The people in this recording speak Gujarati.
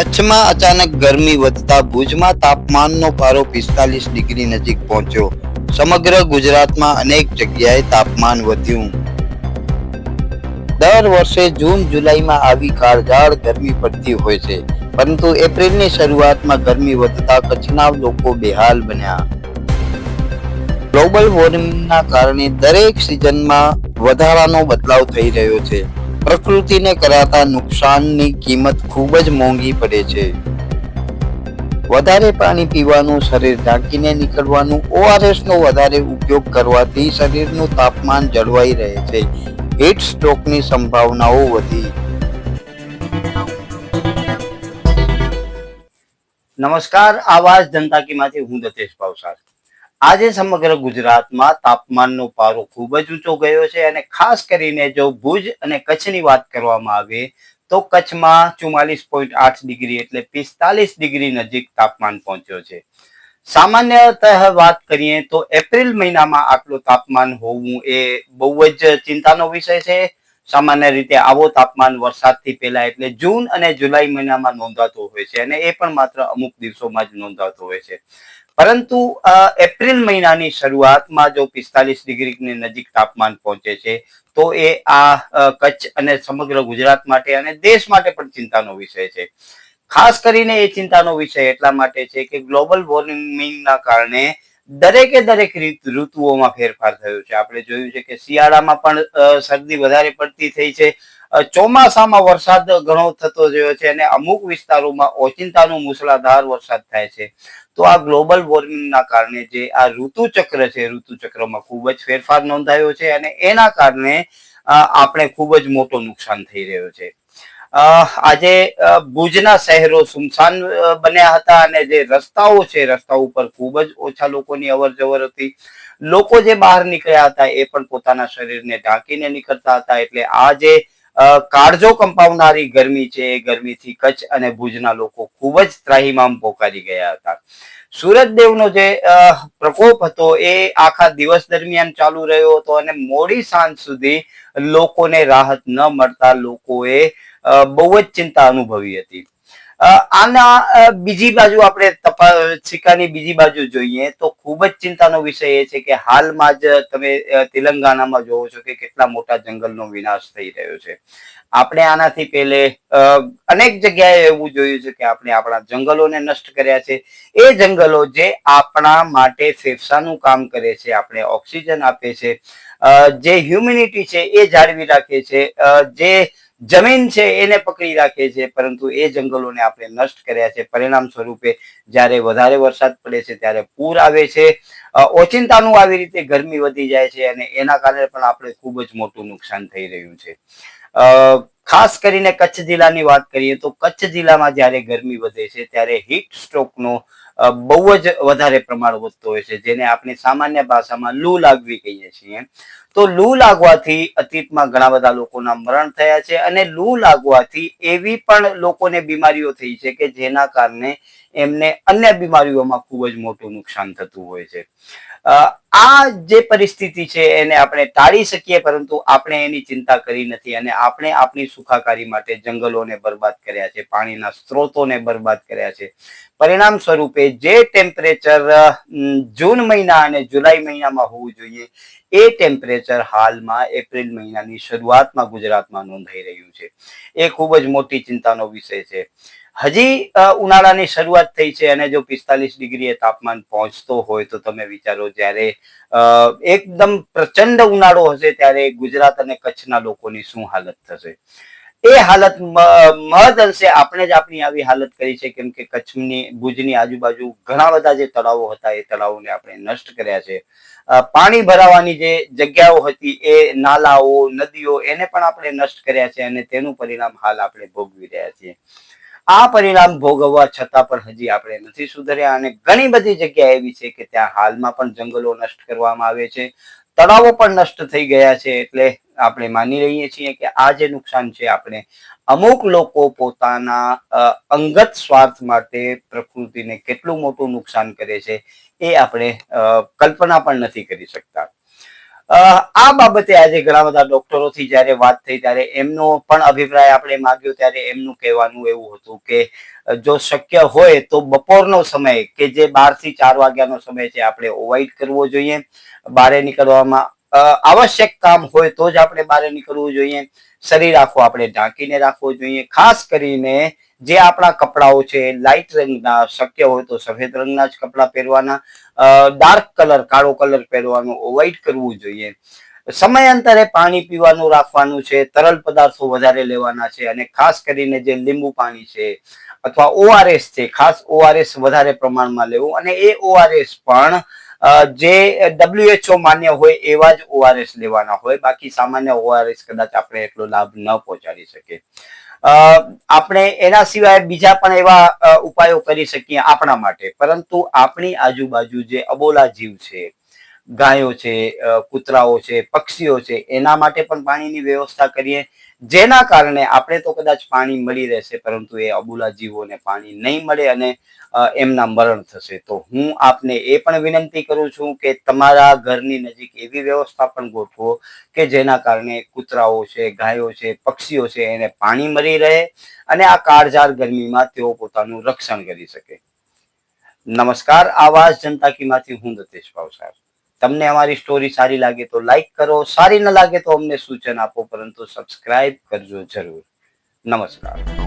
કચ્છમાં અચાનક ગરમી વધતા ભુજમાં તાપમાનનો પારો 45 ડિગ્રી નજીક પહોંચ્યો. સમગ્ર ગુજરાતમાં અનેક જગ્યાએ તાપમાન વધ્યું. દર વર્ષે જૂન જુલાઈમાં આવી કાળઝાળ ગરમી પડતી હોય છે, પરંતુ એપ્રિલની શરૂઆતમાં ગરમી વધતા કચ્છના લોકો બેહાલ બન્યા. ગ્લોબલ વોર્મિંગના કારણે દરેક સિઝનમાં વધારાનો બદલાવ થઈ રહ્યો છે. પ્રકૃતિને કરાતા નુકસાનની કિંમત ખૂબ જ મોંઘી પડે છે. વધારે પાણી પીવાનું, શરીર ઢાંકીને નીકળવાનું, ORS નો વધારે ઉપયોગ કરવાથી શરીરનું તાપમાન જળવાઈ રહે છે. હીટ સ્ટ્રોકની સંભાવનાઓ વધી. નમસ્કાર, આવાજ જનતા કી હું દતેશ ભાવસાર. આજે સમગ્ર ગુજરાતમાં તાપમાનનો પારો ખૂબ જ ઊંચો ગયો છે અને ખાસ કરીને જો ભુજ અને કચ્છની વાત કરવામાં આવે તો કચ્છમાં 44.8 ડિગ્રી એટલે 45 ડિગ્રી નજીક તાપમાન પહોંચ્યો છે. સામાન્યતઃ વાત કરીએ તો એપ્રિલ મહિનામાં આટલું તાપમાન હોવું એ બહુ જ ચિંતાનો વિષય છે. સામાન્ય રીતે આવો તાપમાન વરસાદથી પહેલા એટલે જૂન અને જુલાઈ મહિનામાં નોંધાતો હોય છે અને એ પણ માત્ર અમુક દિવસોમાં જ નોંધાતો હોય છે. પરંતુ એપ્રિલ મહિનાની શરૂઆતમાં જો 45 ડિગ્રીની નજીક તાપમાન પહોંચે છે તો એ આ કચ્છ અને સમગ્ર ગુજરાત માટે અને દેશ માટે પણ ચિંતાનો વિષય છે. ખાસ કરીને એ ચિંતાનો વિષય એટલા માટે છે કે ગ્લોબલ વોર્મિંગના કારણે દરેકે દરેક ઋતુઓમાં ફેરફાર થયો છે. આપણે જોયું છે કે શિયાળામાં પણ શરદી વધારે પડતી થઈ છે, ચોમાસામાં વરસાદ ઘણો થતો રહ્યો છે અને અમુક વિસ્તારોમાં ઓચિંતાનો મુશળધાર વરસાદ થાય છે. તો આ ગ્લોબલ વોર્મિંગના કારણે જે આ ઋતુચક્ર છે, ઋતુચક્રમાં ખૂબ જ ફેરફાર નોંધાયો છે અને એના કારણે આપણે ખૂબ જ મોટો નુકસાન થઈ રહ્યો છે. આજે ભુજના શહેરો સુમસાન બન્યા હતા અને જે રસ્તાઓ છે, રસ્તા ઉપર ખૂબ જ ઓછા લોકોની અવર જવર હતી. લોકો જે બહાર નીકળ્યા હતા એ પણ પોતાના શરીરને ઢાંકીને નીકળતા હતા. એટલે આ જે કાળજો કંપાવનારી ગરમી છે એ ગરમીથી કચ્છ અને ભુજના લોકો ખૂબ જ ત્રાહિમામ પોકારી ગયા હતા. સૂરજદેવનો જે પ્રકોપ હતો એ આખા દિવસ દરમિયાન ચાલુ રહ્યો હતો અને મોડી સાંજ સુધી લોકોને રાહત ન મળતા લોકોએ બહુ જ ચિંતા અનુભવી હતી. આના બીજી બાજુ આપણે સિક્કાની બીજી બાજુ જોઈએ તો ખૂબ જ ચિંતાનો વિષય એ છે કે હાલમાં જ તમે તેલંગાણામાં જોવો છો કે કેટલા મોટા જંગલનો વિનાશ થઈ રહ્યો છે. આપણે આનાથી પહેલે અનેક જગ્યાએ એવું જોયું છે કે આપણે આપણા જંગલોને નષ્ટ કર્યા છે. એ જંગલો જે આપણા માટે ફેફસાનું કામ કરે છે, આપણે ઓક્સિજન આપે છે, જે હ્યુમિનિટી છે એ જાળવી રાખે છે, જે જમીન છે એને પકડી રાખે છે, પરંતુ એ જંગલોને આપણે નષ્ટ કર્યા છે. પરિણામ સ્વરૂપે જ્યારે વધારે વરસાદ પડે છે ત્યારે પૂર આવે છે, ઓચિંતાનું આવી રીતે ગરમી વધી જાય છે અને એના કારણે પણ આપણે ખૂબ જ મોટું નુકસાન થઈ રહ્યું છે. ખાસ કરીને કચ્છ જિલ્લાની વાત કરીએ તો કચ્છ જિલ્લામાં જ્યારે ગરમી વધે છે ત્યારે હીટ સ્ટ્રોકનો બહુ જ વધારે પ્રમાણ વધતો હોય છે, જેને આપણે સામાન્ય ભાષામાં લૂ લાગવી કહીએ છીએ. તો લૂ લાગવાથી અતીતમાં ઘણા બધા લોકોના મરણ થયા છે અને લૂ લાગવાથી એવી પણ લોકોને બીમારીઓ થઈ છે કે જેના કારણે એમને અન્ય બીમારીઓમાં ખૂબ જ મોટું નુકસાન થતું હોય છે. આ જે પરિસ્થિતિ છે એને આપણે ટાળી શકીએ, પરંતુ આપણે એની ચિંતા કરી નથી અને આપણે આપણી સુખાકારી માટે જંગલોને બરબાદ કર્યા છે, પાણીના સ્ત્રોતોને બરબાદ કર્યા છે. પરિણામ સ્વરૂપે જે ટેમ્પરેચર જૂન મહિના અને જુલાઈ મહિનામાં હોવું જોઈએ એ ટેમ્પરેચર હાલમાં એપ્રિલ મહિનાની શરૂઆતમાં ગુજરાતમાં નોંધાઈ રહ્યું છે. એ ખૂબ જ મોટી ચિંતાનો વિષય છે. હજી ઉનાળાની શરૂઆત થઈ છે અને જો 45 ડિગ્રીએ તાપમાન પહોંચતો હોય તો તમે વિચારો જ્યારે એકદમ પ્રચંડ ઉનાળો હશે ત્યારે ગુજરાત અને કચ્છના લોકોની શું હાલત થશે. એ હાલત મહદ અંશે આપણે જ આપણી આવી હાલત કરી છે, કેમ કે કચ્છની ભુજની આજુબાજુ ઘણા બધા જે તળાવો હતા એ તળાવોને આપણે નષ્ટ કર્યા છે. પાણી ભરાવાની જે જગ્યાઓ હતી એ નાલાઓ, નદીઓ એને પણ આપણે નષ્ટ કર્યા છે અને તેનું પરિણામ હાલ આપણે ભોગવી રહ્યા છીએ. આ પરિણામ ભોગવવા છતાં પણ હજી આપણે નથી સુધર્યા અને ઘણી બધી જગ્યા એવી છે કે ત્યાં હાલમાં પણ જંગલો નષ્ટ કરવામાં આવે છે, તળાવો પણ નષ્ટ થઈ ગયા છે. એટલે આપણે માની લઈએ છીએ કે આ જે નુકસાન છે આપણે અમુક લોકો પોતાના અંગત સ્વાર્થ માટે પ્રકૃતિને કેટલું મોટું નુકસાન કરે છે એ આપણે કલ્પના પણ નથી કરી શકતા. આ બાબતે આજે ઘણા બધા ડોક્ટરોથી જયારે વાત થઈ ત્યારે એમનો પણ અભિપ્રાય આપણે માગ્યો ત્યારે એમનું કહેવાનું એવું હતું કે જો શક્ય હોય તો બપોરનો સમય કે જે 12 થી 4 વાગ્યાનો સમય છે આપણે અવોઇડ કરવો જોઈએ. બહાર નીકળવામાં આવશ્યક કામ હોય તો જ આપણે બહાર નીકળવું જોઈએ. શરીર આખું આપણે ઢાંકીને રાખવું જોઈએ. ખાસ કરીને જે આપણા કપડાઓ છે લાઇટ રંગના, શક્ય હોય તો સફેદ રંગના જ કપડા પહેરવાના. ડાર્ક કલર, કાળો કલર પહેરવાનું અવોઇડ કરવું જોઈએ. સમયાંતરે પાણી પીવાનું રાખવાનું છે. તરલ પદાર્થો વધારે લેવાના છે અને ખાસ કરીને જે લીંબુ પાણી છે અથવા ઓઆરએસ છે, ખાસ ઓઆરએસ વધારે પ્રમાણમાં લેવું અને એ ઓઆરએસ પણ જે WHO માન્ય હોય એવા જ ઓઆરએસ લેવાના હોય. બાકી સામાન્ય ઓઆરએસ કદાચ આપણે એટલો લાભ ન પહોંચાડી શકે. આપણે એના સિવાય બીજા પણ એવા ઉપાયો કરી શકીએ આપણા માટે, પરંતુ આપણી આજુબાજુ જે અબોલા જીવ છે, ગાયો છે, કૂતરાઓ છે, પક્ષીઓ છે, એના માટે પણ પાણીની વ્યવસ્થા કરીએ. જેના કારણે આપણે તો કદાચ પાણી મળી રહેશે, પરંતુ એ અબોલા જીવોને પાણી નહીં મળે અને એમના મરણ થશે. તો હું આપને એ પણ વિનંતી કરું છું કે તમારા ઘરની નજીક એવી વ્યવસ્થા પણ ગોઠવો કે જેના કારણે કૂતરાઓ છે, ગાયો છે, પક્ષીઓ છે એને પાણી મળી રહે અને આ કાળઝાળ ગરમીમાં તેઓ પોતાનું રક્ષણ કરી શકે. નમસ્કાર, આવાજ જનતા કી હું દતેશ ભાવસાર. તમને અમારી સ્ટોરી સારી લાગે તો લાઈક કરો, સારી ન લાગે તો અમને સૂચન આપો, પરંતુ સબસ્ક્રાઇબ કરજો જરૂર. નમસ્કાર.